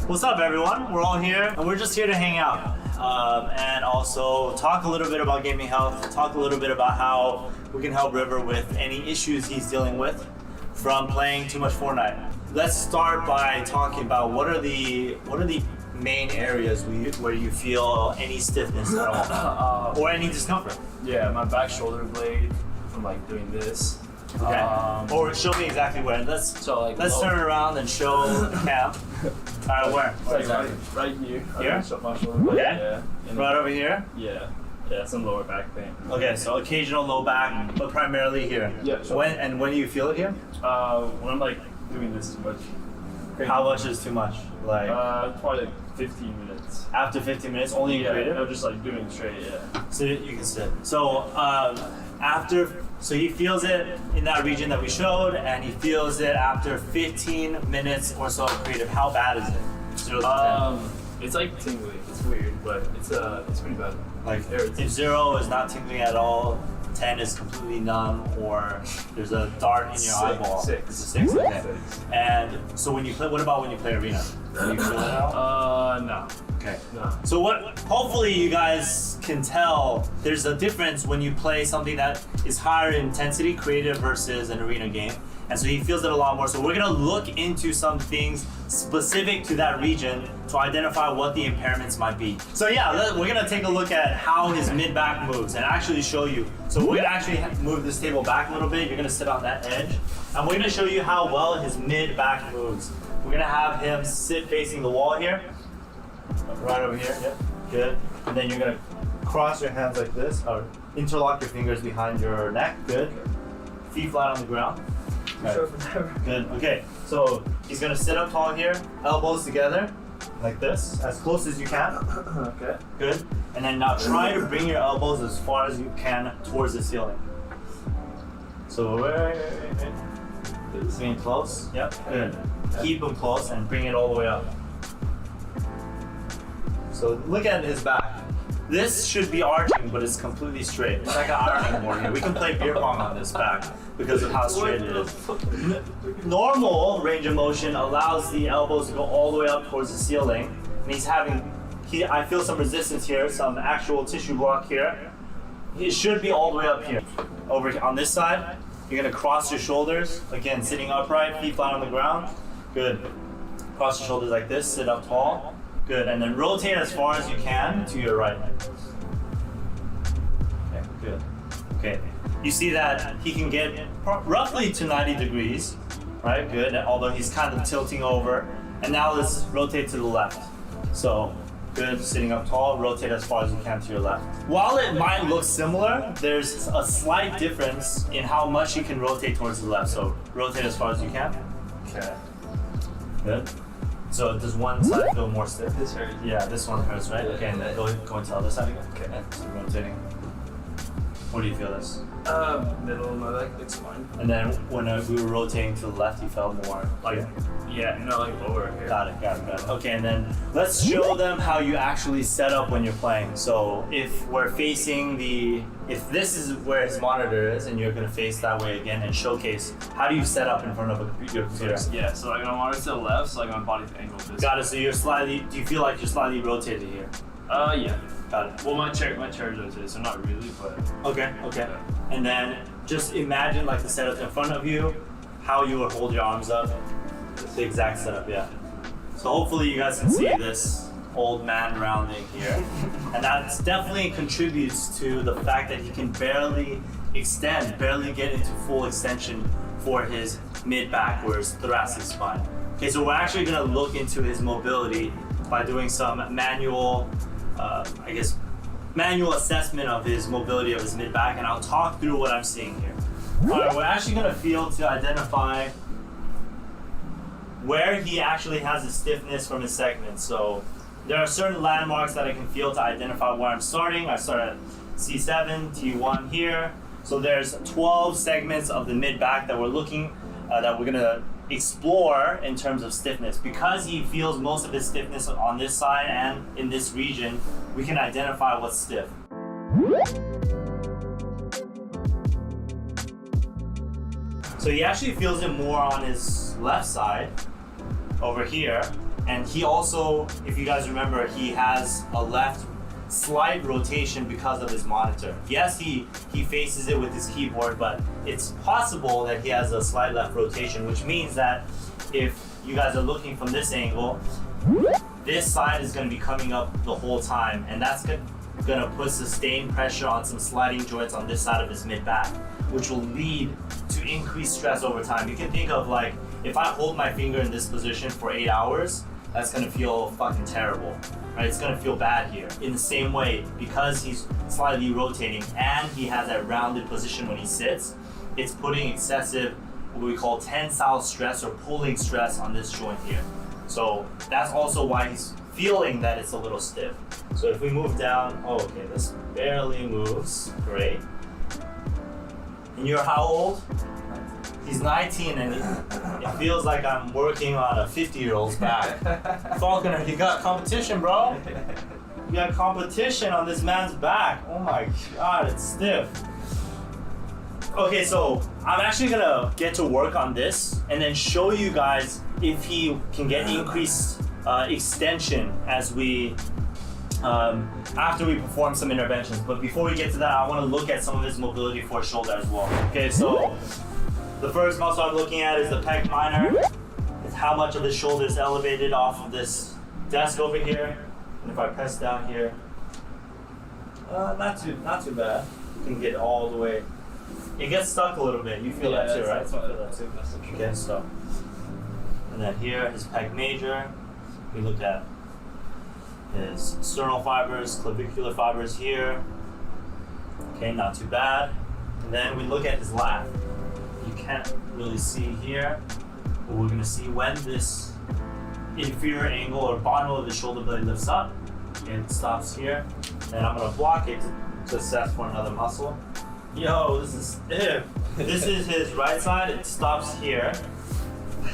What's up, everyone? We're all here, and we're just here to hang out and also talk a little bit about gaming health, talk a little bit about how we can help River with any issues he's dealing with from playing too much Fortnite. Let's start by talking about what are the main areas where you feel any stiffness at all or any discomfort. Yeah, my back shoulder blade from like doing this. Okay. Or show me exactly where. Let's turn around and show the cam. Alright, where? It's like right here. Here? My shoulder blade. Okay. Yeah. Right over here? Yeah, some lower back pain. Okay, so occasional low back, but primarily here. Yeah. Sure. When do you feel it here? When I'm like doing this too much. How much is too much? Like probably like 15 minutes. After 15 minutes, only in creative? I'm just like doing straight, yeah. So you can sit. So so he feels it in that region that we showed, and he feels it after 15 minutes or so of creative. How bad is it? 0 to 10? It's like tingling. It's weird, but it's pretty bad. Like if 0 is not tingling at all, 10 is completely numb, or there's a dart in your eyeball. 6. It's a 6. Okay. 6. And so when you play, what about when you play arena? Do you feel it at all? No. Okay. No. So hopefully you guys can tell there's a difference when you play something that is higher intensity, creative versus an arena game. And so he feels it a lot more. So we're gonna look into some things specific to that region to identify what the impairments might be. So yeah, we're gonna take a look at how his mid-back moves and actually show you. So we're gonna actually move this table back a little bit. You're gonna sit on that edge. And we're gonna show you how well his mid-back moves. We're gonna have him sit facing the wall here. Right over here, yep, good. And then you're gonna cross your hands like this, or interlock your fingers behind your neck, good. Feet flat on the ground. Right. Good, okay. So he's gonna sit up tall here, elbows together, like this, as close as you can. Okay. Good. And then now try to bring your elbows as far as you can towards the ceiling. So wait. Bring it close, yep, good. Keep them close and bring it all the way up. So look at his back. This should be arching, but it's completely straight. It's like an ironing board here. We can play beer pong on this back because of how straight it is. Normal range of motion allows the elbows to go all the way up towards the ceiling. And I feel some resistance here, some actual tissue block here. It should be all the way up here. Over on this side, you're gonna cross your shoulders. Again, sitting upright, feet flat on the ground. Good. Cross your shoulders like this, sit up tall. Good, and then rotate as far as you can to your right. Okay, good. Okay, you see that he can get roughly to 90 degrees, right? Good, although he's kind of tilting over. And now let's rotate to the left. So, good, sitting up tall, rotate as far as you can to your left. While it might look similar, there's a slight difference in how much you can rotate towards the left. So, rotate as far as you can. Okay, good. So does one side feel more stiff? This hurts. Yeah, this one hurts, right? Okay, and then go into the other side again. Okay, so rotating. What do you feel this? Middle of my leg, it's fine. And then when we were rotating to the left, you felt more like lower here. Got it. Okay, and then let's show them how you actually set up when you're playing. So if we're facing if this is where his monitor is and you're gonna face that way again and showcase, how do you set up in front of your computer? Yeah, so like my monitor's to the left, so like my body's angled this way. Got it, so do you feel like you're slightly rotated here? Yeah. Got it. Well, my chair's rotated, so not really, but... Okay. And then just imagine like the setup in front of you, how you would hold your arms up. The exact setup, yeah. So hopefully you guys can see this old man rounding here. And that definitely contributes to the fact that he can barely get into full extension for his mid-back or his thoracic spine. Okay, so we're actually gonna look into his mobility by doing some manual assessment of his mobility of his mid-back, and I'll talk through what I'm seeing here. All right, we're actually gonna feel to identify where he actually has a stiffness from his segments. So there are certain landmarks that I can feel to identify where I'm starting. I start at C7, T1 here. So there's 12 segments of the mid-back that we're gonna explore in terms of stiffness. Because he feels most of his stiffness on this side and in this region, we can identify what's stiff. So he actually feels it more on his left side over here, And he also, if you guys remember, he has a left slight rotation because of his monitor. Yes, he faces it with his keyboard, but it's possible that he has a slight left rotation, which means that if you guys are looking from this angle, this side is going to be coming up the whole time, and that's going to put sustained pressure on some sliding joints on this side of his mid back, which will lead to increased stress over time. You can think of like, if I hold my finger in this position for 8 hours, that's gonna feel fucking terrible, right? It's gonna feel bad here. In the same way, because he's slightly rotating and he has that rounded position when he sits, it's putting excessive, what we call tensile stress or pulling stress on this joint here. So that's also why he's feeling that it's a little stiff. So if we move down, oh, okay, this barely moves, great. And you're how old? He's 19 and it feels like I'm working on a 50-year-old's back. Falconer, you got competition, bro. You got competition on this man's back. Oh my God, it's stiff. Okay, so I'm actually gonna get to work on this and then show you guys if he can get increased extension as we, after we perform some interventions. But before we get to that, I wanna look at some of his mobility for his shoulder as well. Okay, so the first muscle I'm looking at is the pec minor. It's how much of his shoulder is elevated off of this desk over here. And if I press down here, not too bad. You can get all the way. It gets stuck a little bit. You feel that too, right? You feel that too. It gets stuck. And then here, his pec major. We look at his sternal fibers, clavicular fibers here. Okay, not too bad. And then we look at his lat. You can't really see here, but we're gonna see when this inferior angle or bottom of the shoulder blade lifts up, and it stops here. And I'm gonna block it to assess for another muscle. Yo, this is stiff. This is his right side, it stops here.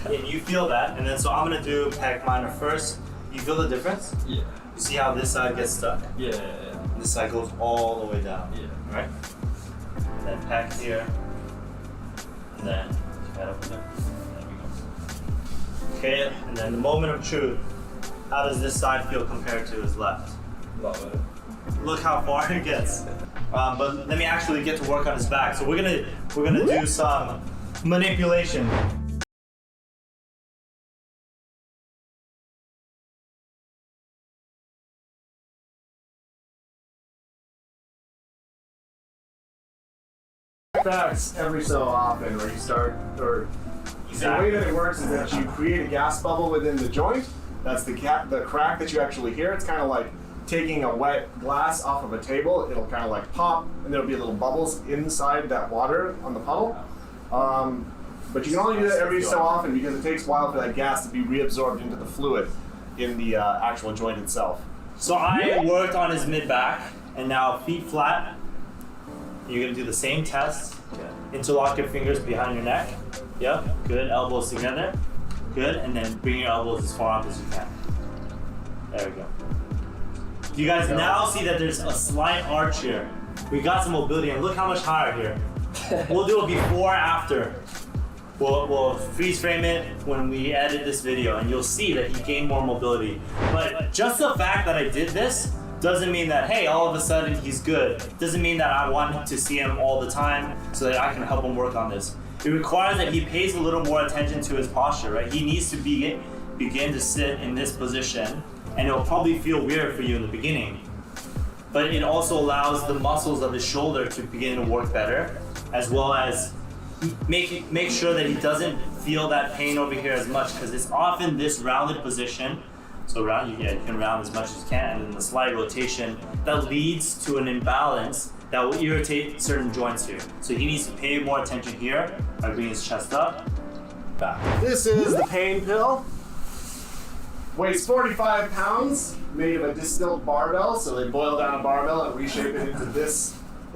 And you feel that, and then so I'm gonna do pec minor first. You feel the difference? Yeah. You see how this side gets stuck? Yeah. This side goes all the way down. Yeah. Right? And then pec here. And then head over there. There we go. Okay, and then the moment of truth. How does this side feel compared to his left? Love it. Look how far it gets. But let me actually get to work on his back. So we're gonna do some manipulation. Backs every so often where you start, or the way that it works is that you create a gas bubble within the joint. That's the crack that you actually hear. It's kind of like taking a wet glass off of a table. It'll kind of like pop, and there'll be little bubbles inside that water on the puddle. But you can only do that every so often because it takes a while for that gas to be reabsorbed into the fluid in the actual joint itself. So I worked on his mid back, and now feet flat. You're gonna do the same test. Interlock your fingers behind your neck. Yep, good. Elbows together. Good, and then bring your elbows as far up as you can. There we go. You guys now see that there's a slight arch here. We got some mobility, and look how much higher here. We'll do a before, after. We'll freeze frame it when we edit this video, and you'll see that he gained more mobility. But just the fact that I did this doesn't mean that, hey, all of a sudden he's good. Doesn't mean that I want to see him all the time so that I can help him work on this. It requires that he pays a little more attention to his posture, right? He needs to begin to sit in this position, and it'll probably feel weird for you in the beginning. But it also allows the muscles of his shoulder to begin to work better, as well as make sure that he doesn't feel that pain over here as much, because it's often this rounded position. So you can round as much as you can, and then the slight rotation that leads to an imbalance that will irritate certain joints here. So he needs to pay more attention here by bringing his chest up, back. This is the pain pill. Weighs 45 pounds, made of a distilled barbell. So they boil down a barbell and reshape it into this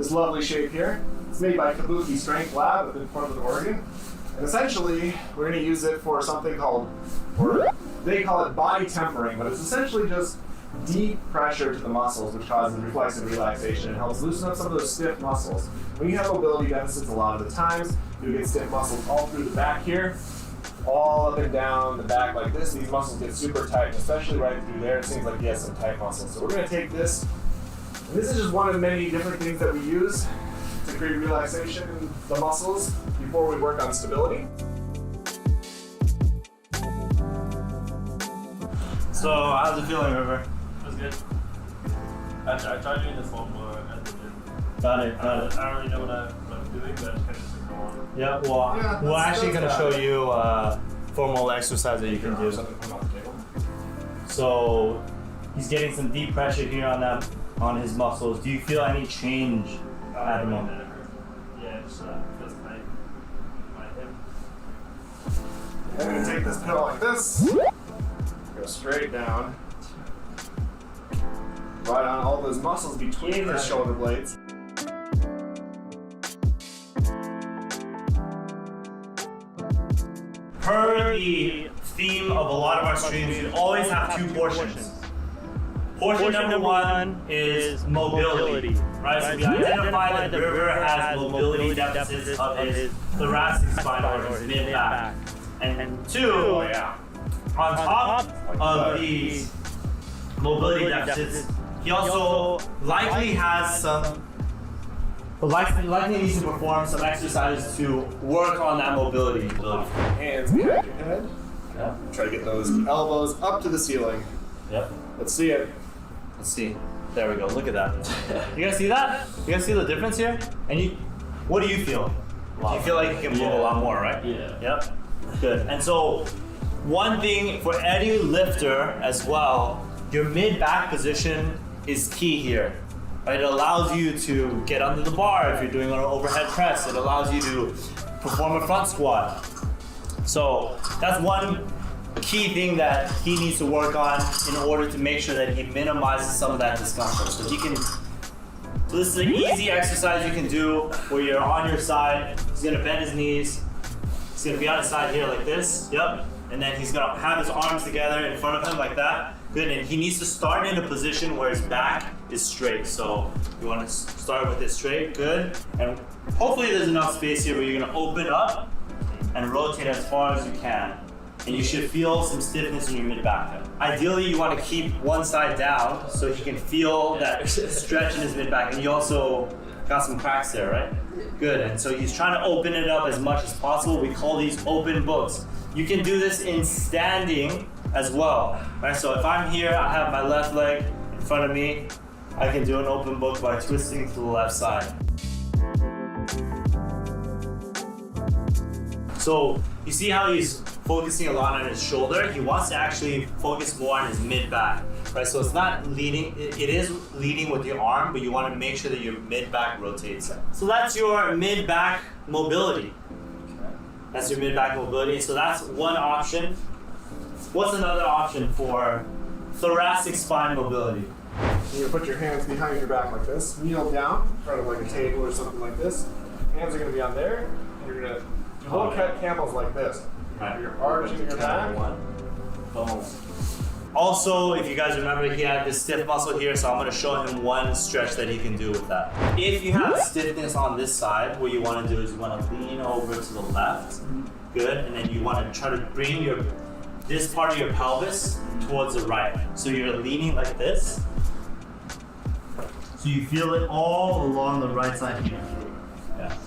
lovely shape here. It's made by KABUKI Strength Lab within Portland, Oregon. And essentially, we're going to use it for something called, or they call it body tempering, but it's essentially just deep pressure to the muscles, which causes reflexive relaxation and helps loosen up some of those stiff muscles. When you have mobility deficits, a lot of the times, you get stiff muscles all through the back here, all up and down the back like this. These muscles get super tight, especially right through there. It seems like he has some tight muscles. So we're gonna take this, and this is just one of many different things that we use to create relaxation in the muscles before we work on stability. So how's it feeling, River? That's good. I tried doing this one more at the gym. Got it. I don't really know what I'm doing, but I kind of just go on. Yeah, well, Yeah, we're actually going to that's show you formal exercise that you can do. Something come off the table. So he's getting some deep pressure here on his muscles. Do you feel any change at the moment? Yeah, just feels tight. My hip. And we're gonna take this pill like this, go straight down, right on all those muscles between the shoulder blades. Per the theme of a lot of our streams, you always have two portions. Portion number one is mobility, right? So we identify that River has mobility deficits of his thoracic spine or his mid-back. And two, on top of these mobility deficits, he also likely has some, likely needs to perform some exercises to work on that mobility. Hands behind your head. Yeah. Try to get those elbows up to the ceiling. Yep. Let's see it. Let's see. There we go. Look at that. You guys see that? You guys see the difference here? And what do you feel? You feel like you can move a lot more, right? Yeah. Yep. Good. And so, one thing for any lifter as well, your mid-back position is key here. Right? It allows you to get under the bar if you're doing an overhead press. It allows you to perform a front squat. So that's one key thing that he needs to work on in order to make sure that he minimizes some of that discomfort. So this is an easy exercise you can do where you're on your side. He's gonna bend his knees. He's gonna be on his side here like this. Yep. And then he's gonna have his arms together in front of him like that. Good. And he needs to start in a position where his back is straight. So you want to start with it straight. Good. And hopefully there's enough space here where you're gonna open up and rotate as far as you can. And you should feel some stiffness in your mid-back. Ideally, you want to keep one side down so he can feel that stretch in his mid-back. And you also got some cracks there, right? Good. And so he's trying to open it up as much as possible. We call these open books. You can do this in standing as well, right? So if I'm here, I have my left leg in front of me. I can do an open book by twisting to the left side. So you see how he's focusing a lot on his shoulder? He wants to actually focus more on his mid-back, right? So it's not leading, it is leading with your arm, but you want to make sure that your mid-back rotates. So that's your mid-back mobility. That's your mid-back mobility. So that's one option. What's another option for thoracic spine mobility? You're gonna put your hands behind your back like this. Kneel down in front of like a table or something like this. Hands are gonna be on there. And you're gonna look at camels like this. Right. You're arching your back. Boom. Also, if you guys remember, he had this stiff muscle here, so I'm going to show him one stretch that he can do with that. If you have stiffness on this side, what you want to do is you want to lean over to the left. Good. And then you want to try to bring this part of your pelvis towards the right. So you're leaning like this. So you feel it all along the right side here. Yeah.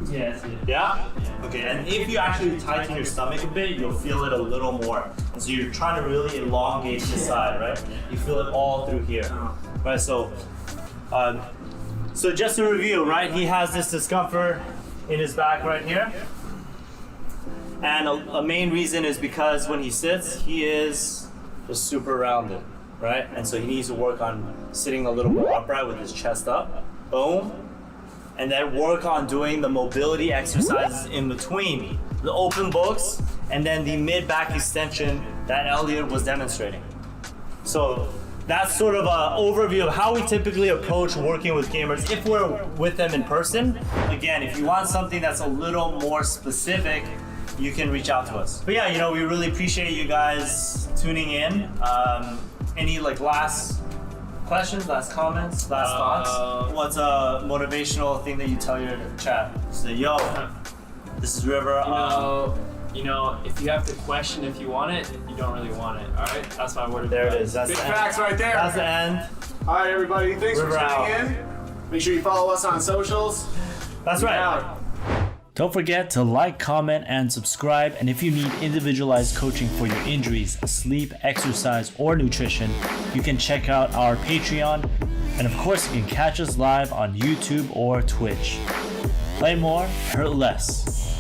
Yeah, that's it. Yeah? Okay, and if you actually tighten your stomach a bit, you'll feel it a little more. And so you're trying to really elongate this side, right? You feel it all through here. Right, so just to review, right? He has this discomfort in his back right here. And a main reason is because when he sits, he is just super rounded, right? And so he needs to work on sitting a little more upright with his chest up. Boom. And then work on doing the mobility exercises in between the open books and then the mid-back extension that Elliot was demonstrating. So that's sort of an overview of how we typically approach working with gamers if we're with them in person. Again, if you want something that's a little more specific, you can reach out to us. But yeah, we really appreciate you guys tuning in. Any last questions, last comments, last thoughts? What's a motivational thing that you tell your chat? Say, yo, This is River. You know, if you have to question if you want it, you don't really want it. All right, that's my word of There it advice. is. That's Big the facts end. right there. That's the end. All right, everybody. Thanks River for out. tuning in. Make sure you follow us on socials. That's right. Out. Don't forget to like, comment, and subscribe. And if you need individualized coaching for your injuries, sleep, exercise, or nutrition, you can check out our Patreon. And of course, you can catch us live on YouTube or Twitch. Play more, hurt less.